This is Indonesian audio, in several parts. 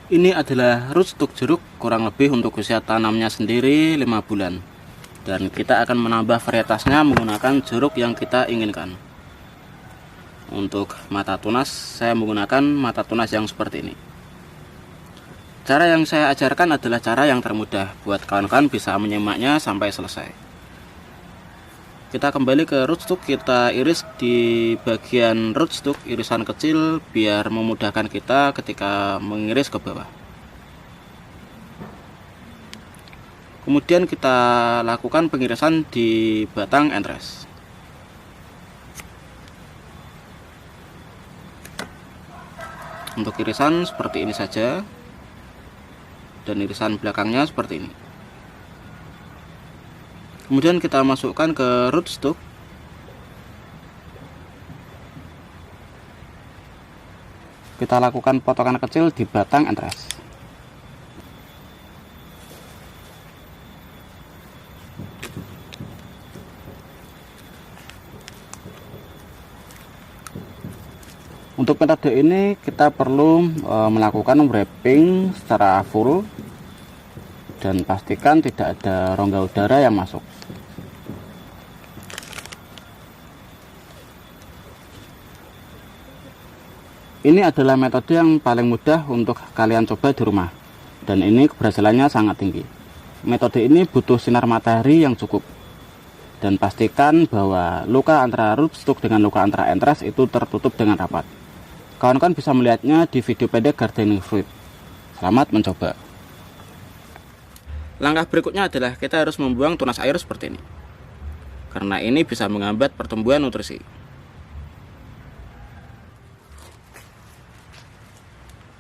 Ini adalah rootstock jeruk, kurang lebih untuk usia tanamnya sendiri 5 bulan. Dan kita akan menambah varietasnya menggunakan jeruk yang kita inginkan. Untuk mata tunas, saya menggunakan mata tunas yang seperti ini. Cara yang saya ajarkan adalah cara yang termudah, buat kawan-kawan bisa menyimaknya sampai selesai. Kita kembali ke rootstock, kita iris di bagian rootstock, irisan kecil biar memudahkan kita ketika mengiris ke bawah. Kemudian kita lakukan pengirisan di batang entres. Untuk irisan seperti ini saja, dan irisan belakangnya seperti ini. Kemudian kita masukkan ke rootstock. Kita lakukan potongan kecil di batang entres. Untuk metode ini kita perlu melakukan wrapping secara full dan pastikan tidak ada rongga udara yang masuk. Ini adalah metode yang paling mudah untuk kalian coba di rumah, dan ini keberhasilannya sangat tinggi. Metode ini butuh sinar matahari yang cukup, dan pastikan bahwa luka antara rootstock dengan luka antara entres itu tertutup dengan rapat. Kawan-kawan bisa melihatnya di video pendek gardening fruit. Selamat mencoba. Langkah berikutnya adalah kita harus membuang tunas air seperti ini, karena ini bisa menghambat pertumbuhan nutrisi.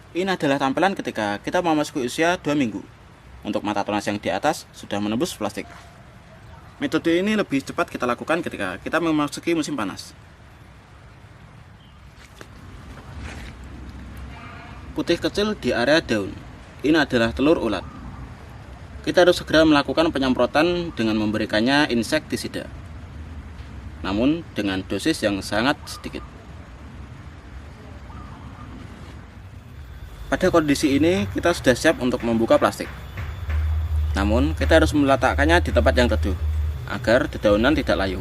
Ini adalah tampilan ketika kita memasuki usia 2 minggu. Untuk mata tunas yang di atas sudah menembus plastik. Metode ini lebih cepat kita lakukan ketika kita memasuki musim panas. Putih kecil di area daun. Ini adalah telur ulat. Kita harus segera melakukan penyemprotan dengan memberikannya insektisida, namun dengan dosis yang sangat sedikit. Pada kondisi ini kita sudah siap untuk membuka plastik, namun kita harus meletakkannya di tempat yang teduh agar dedaunan tidak layu.